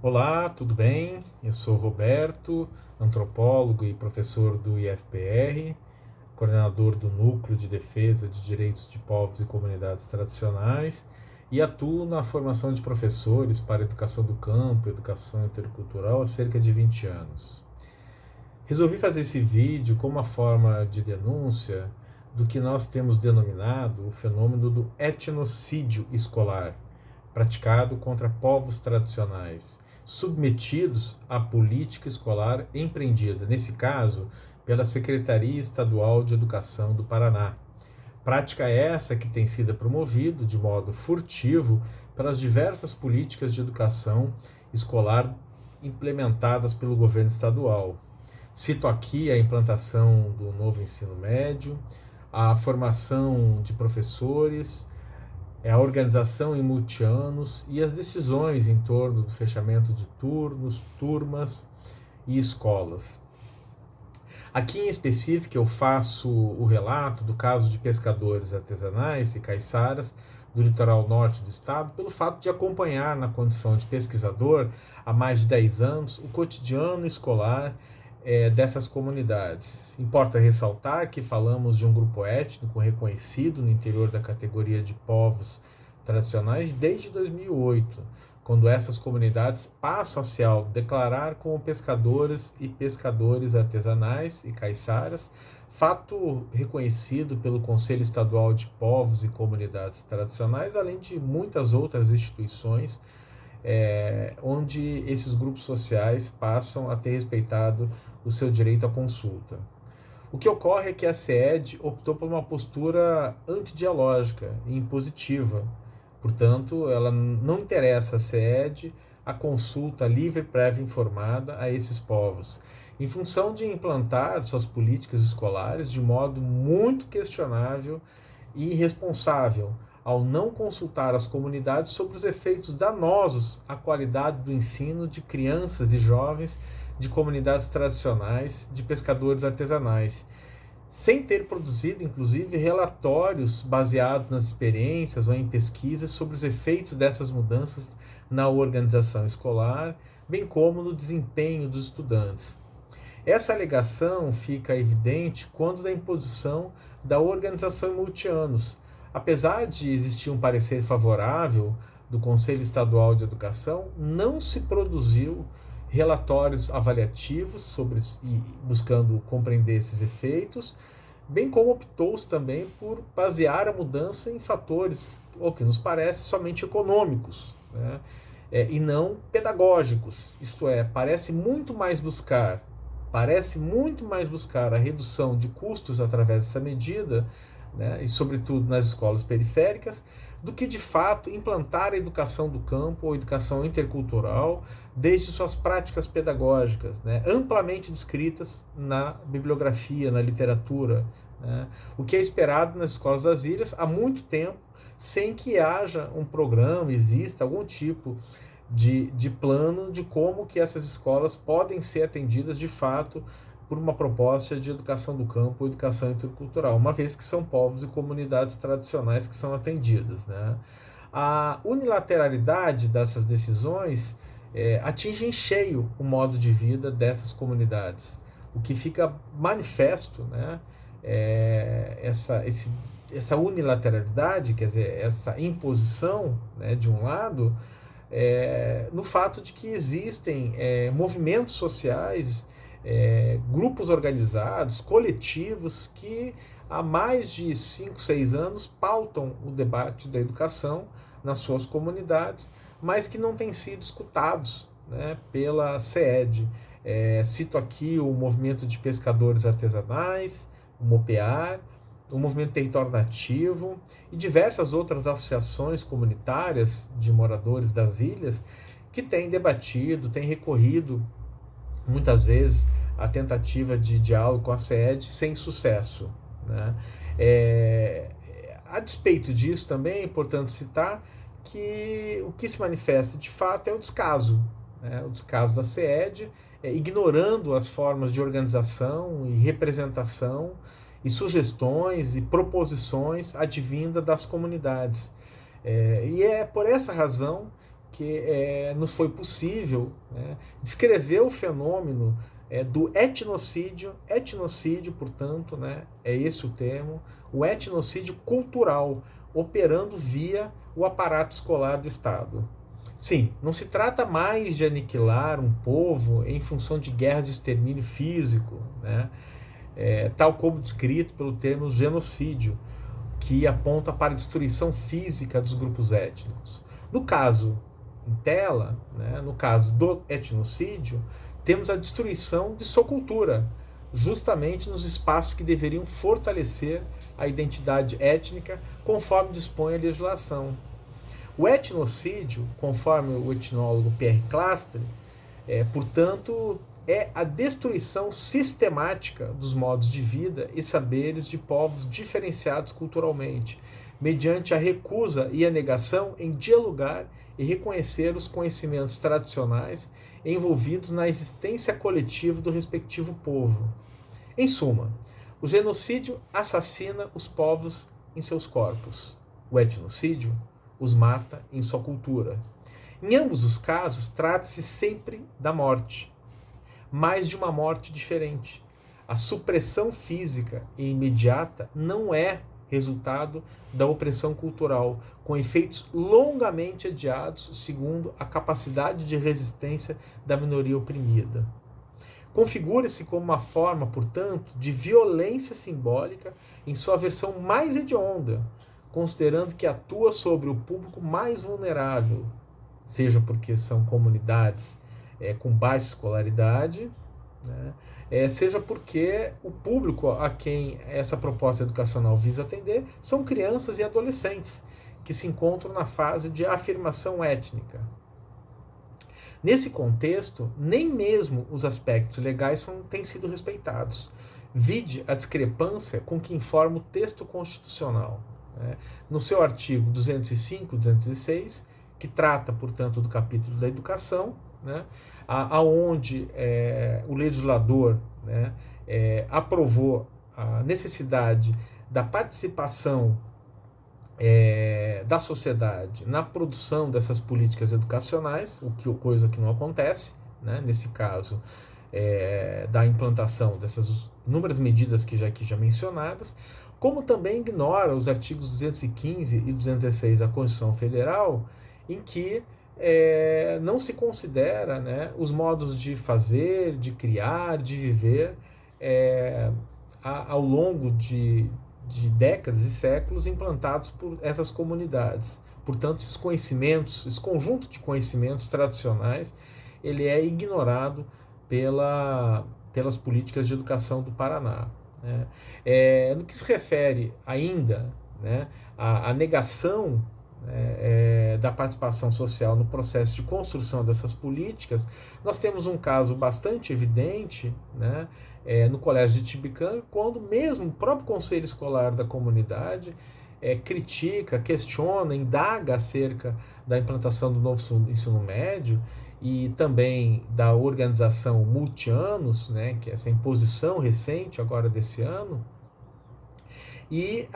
Olá, tudo bem? Eu sou Roberto, antropólogo e professor do IFPR, coordenador do Núcleo de Defesa de Direitos de Povos e Comunidades Tradicionais e atuo na formação de professores para educação do campo e educação intercultural há cerca de 20 anos. Resolvi fazer esse vídeo como uma forma de denúncia do que nós temos denominado o fenômeno do etnocídio escolar, praticado contra povos tradicionais, submetidos à política escolar empreendida, nesse caso, pela Secretaria Estadual de Educação do Paraná. Prática essa que tem sido promovida de modo furtivo pelas diversas políticas de educação escolar implementadas pelo governo estadual. Cito aqui a implantação do novo ensino médio, a formação de professores, a organização em multianos e as decisões em torno do fechamento de turnos, turmas e escolas. Aqui em específico eu faço o relato do caso de pescadores artesanais e caiçaras do litoral norte do estado, pelo fato de acompanhar na condição de pesquisador há mais de 10 anos o cotidiano escolar dessas comunidades. Importa ressaltar que falamos de um grupo étnico reconhecido no interior da categoria de povos tradicionais desde 2008, quando essas comunidades passam a se autodeclarar como pescadores e pescadores artesanais e caiçaras, fato reconhecido pelo Conselho Estadual de Povos e Comunidades Tradicionais, além de muitas outras instituições onde esses grupos sociais passam a ter respeitado o seu direito à consulta. O que ocorre é que a SED optou por uma postura antidialógica e impositiva. Portanto, ela não interessa a SED a consulta livre, prévia e informada a esses povos, em função de implantar suas políticas escolares de modo muito questionável e irresponsável, ao não consultar as comunidades sobre os efeitos danosos à qualidade do ensino de crianças e jovens de comunidades tradicionais de pescadores artesanais, sem ter produzido, inclusive, relatórios baseados nas experiências ou em pesquisas sobre os efeitos dessas mudanças na organização escolar, bem como no desempenho dos estudantes. Essa alegação fica evidente quando da imposição da organização em multianos. Apesar de existir um parecer favorável do Conselho Estadual de Educação, não se produziu relatórios avaliativos sobre e buscando compreender esses efeitos, bem como optou-se também por basear a mudança em fatores, o que nos parece, somente econômicos, né? E não pedagógicos. Isto é, parece muito mais buscar a redução de custos através dessa medida, né, e sobretudo nas escolas periféricas, do que de fato implantar a educação do campo ou educação intercultural desde suas práticas pedagógicas, né, amplamente descritas na bibliografia, na literatura, né, o que é esperado nas escolas das ilhas há muito tempo, sem que haja um programa, exista algum tipo de plano de como que essas escolas podem ser atendidas de fato por uma proposta de educação do campo ou educação intercultural, uma vez que são povos e comunidades tradicionais que são atendidas, né? A unilateralidade dessas decisões atinge em cheio o modo de vida dessas comunidades, o que fica manifesto, né? Essa unilateralidade, quer dizer, essa imposição, né, de um lado, no fato de que existem movimentos sociais, grupos organizados, coletivos que há mais de 5, 6 anos pautam o debate da educação nas suas comunidades, mas que não têm sido escutados, né, pela SED. Cito aqui o movimento de pescadores artesanais, o MOPEAR, o movimento território nativo e diversas outras associações comunitárias de moradores das ilhas que têm debatido, têm recorrido muitas vezes à tentativa de diálogo com a SED sem sucesso, né? A despeito disso também é importante citar que o que se manifesta de fato é o descaso, né? O descaso da SED, ignorando as formas de organização e representação e sugestões e proposições advindas das comunidades. E é por essa razão que nos foi possível, né, descrever o fenômeno do etnocídio, portanto, né, é esse o termo, o etnocídio cultural, operando via o aparato escolar do Estado. Sim, não se trata mais de aniquilar um povo em função de guerras de extermínio físico, né, tal como descrito pelo termo genocídio, que aponta para a destruição física dos grupos étnicos. No caso em tela, né, no caso do etnocídio, temos a destruição de sua cultura, justamente nos espaços que deveriam fortalecer a identidade étnica, conforme dispõe a legislação. O etnocídio, conforme o etnólogo Pierre Clastre, portanto, é a destruição sistemática dos modos de vida e saberes de povos diferenciados culturalmente, mediante a recusa e a negação em dialogar e reconhecer os conhecimentos tradicionais envolvidos na existência coletiva do respectivo povo. Em suma, o genocídio assassina os povos em seus corpos. O etnocídio os mata em sua cultura. Em ambos os casos, trata-se sempre da morte, mas de uma morte diferente. A supressão física e imediata não é resultado da opressão cultural, com efeitos longamente adiados segundo a capacidade de resistência da minoria oprimida. Configura-se como uma forma, portanto, de violência simbólica em sua versão mais hedionda, considerando que atua sobre o público mais vulnerável, seja porque são comunidades com baixa escolaridade, né, seja porque o público a quem essa proposta educacional visa atender são crianças e adolescentes que se encontram na fase de afirmação étnica. Nesse contexto, nem mesmo os aspectos legais têm sido respeitados. Vide a discrepância com que informa o texto constitucional, né, no seu artigo 205 e 206, que trata, portanto, do capítulo da educação, né, aonde o legislador, né, aprovou a necessidade da participação da sociedade na produção dessas políticas educacionais, coisa que não acontece, né, nesse caso da implantação dessas inúmeras medidas que já mencionadas, como também ignora os artigos 215 e 216 da Constituição Federal, em que não se considera, né, os modos de fazer, de criar, de viver ao longo de décadas e séculos implantados por essas comunidades. Portanto, esses conhecimentos, esse conjunto de conhecimentos tradicionais, ele é ignorado pelas políticas de educação do Paraná, né? No que se refere ainda, né, à negação da participação social no processo de construção dessas políticas, nós temos um caso bastante evidente, né, no Colégio de Tibicanga, quando mesmo o próprio conselho escolar da comunidade critica, questiona, indaga acerca da implantação do novo ensino médio e também da organização multi-anos, né, que é essa imposição recente agora desse ano, e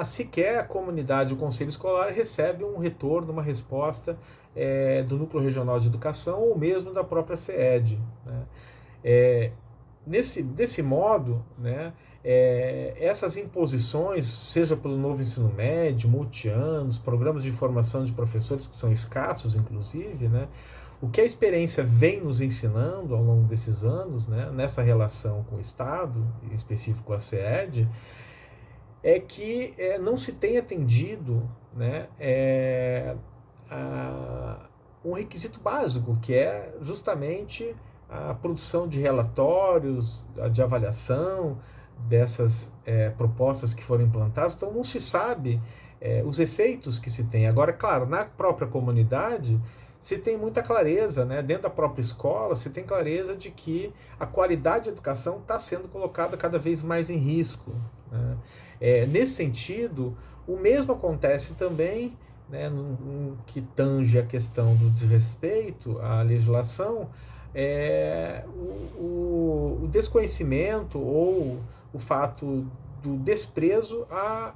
sequer a comunidade, o conselho escolar, recebe um retorno, uma resposta do Núcleo Regional de Educação ou mesmo da própria CED, né? Desse modo, né, essas imposições, seja pelo novo ensino médio, multi-anos, programas de formação de professores que são escassos, inclusive, né, o que a experiência vem nos ensinando ao longo desses anos, né, nessa relação com o Estado, em específico a CED, é que não se tem atendido, né, um requisito básico, que é justamente a produção de relatórios, de avaliação dessas propostas que foram implantadas. Então não se sabe os efeitos que se tem. Agora, claro, na própria comunidade se tem muita clareza, né? Dentro da própria escola se tem clareza de que a qualidade da educação está sendo colocada cada vez mais em risco, né? Nesse sentido, o mesmo acontece também, né, no que tange a questão do desrespeito à legislação, o desconhecimento ou o fato do desprezo à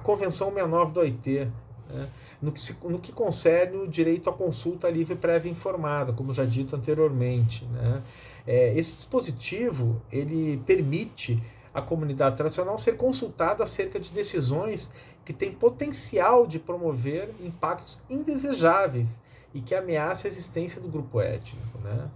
Convenção 69 da OIT, né, no que concerne o direito à consulta livre, prévia e informada, como já dito anteriormente, né. Esse dispositivo ele permite à comunidade tradicional ser consultada acerca de decisões que têm potencial de promover impactos indesejáveis e que ameaçam a existência do grupo étnico, né.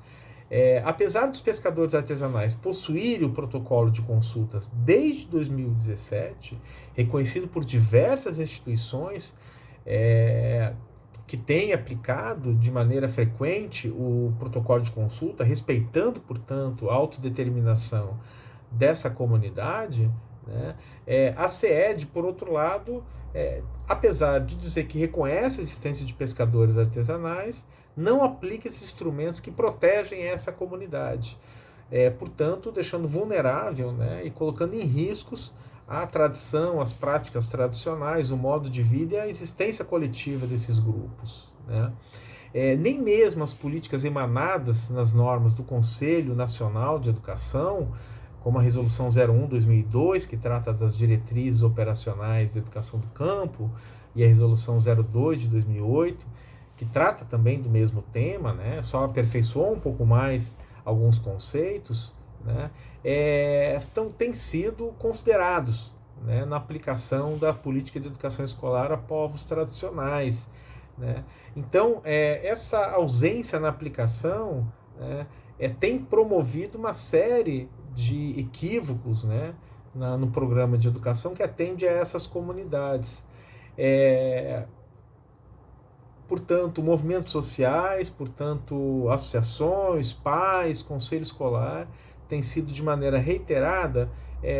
Apesar dos pescadores artesanais possuírem o protocolo de consultas desde 2017, reconhecido por diversas instituições que têm aplicado de maneira frequente o protocolo de consulta, respeitando, portanto, a autodeterminação dessa comunidade, né, a CED, por outro lado, apesar de dizer que reconhece a existência de pescadores artesanais, não aplica esses instrumentos que protegem essa comunidade, portanto, deixando vulnerável, né, e colocando em riscos a tradição, as práticas tradicionais, o modo de vida e a existência coletiva desses grupos, né. Nem mesmo as políticas emanadas nas normas do Conselho Nacional de Educação, como a Resolução 01/2002, que trata das diretrizes operacionais de educação do campo, e a Resolução 02 de 2008, que trata também do mesmo tema, né, só aperfeiçoou um pouco mais alguns conceitos, né, têm sido considerados, né, na aplicação da política de educação escolar a povos tradicionais, né. Então, essa ausência na aplicação, né, tem promovido uma série de equívocos, né, no programa de educação que atende a essas comunidades. Portanto, movimentos sociais, portanto, associações, pais, conselho escolar, têm sido de maneira reiterada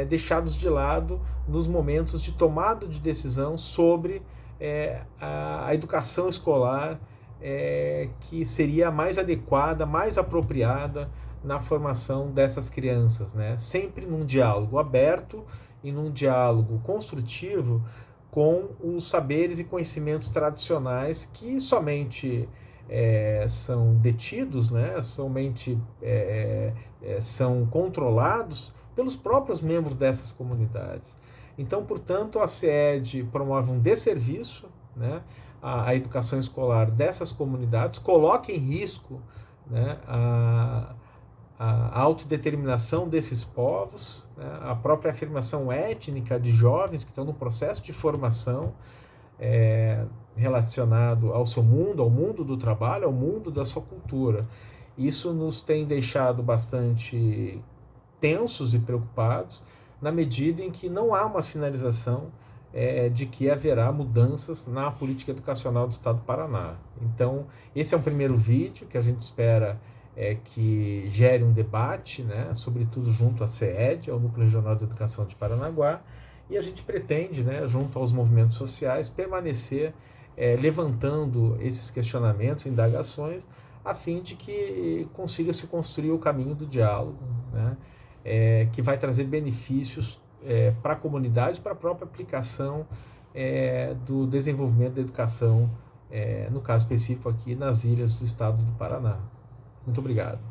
deixados de lado nos momentos de tomada de decisão sobre a educação escolar que seria a mais adequada, mais apropriada na formação dessas crianças, né? Sempre num diálogo aberto e num diálogo construtivo com os saberes e conhecimentos tradicionais que somente são detidos, né? Somente são controlados pelos próprios membros dessas comunidades. Então, portanto, a CED promove um desserviço, né, à educação escolar dessas comunidades, coloca em risco, né, a autodeterminação desses povos, né, a própria afirmação étnica de jovens que estão no processo de formação relacionado ao seu mundo, ao mundo do trabalho, ao mundo da sua cultura. Isso nos tem deixado bastante tensos e preocupados, na medida em que não há uma sinalização de que haverá mudanças na política educacional do Estado do Paraná. Então, esse é um primeiro vídeo que a gente espera que gere um debate, né, sobretudo junto à CED, ao Núcleo Regional de Educação de Paranaguá, e a gente pretende, né, junto aos movimentos sociais, permanecer levantando esses questionamentos, indagações, a fim de que consiga se construir o caminho do diálogo, né, que vai trazer benefícios para a comunidade, para a própria aplicação do desenvolvimento da educação, no caso específico aqui nas ilhas do estado do Paraná. Muito obrigado.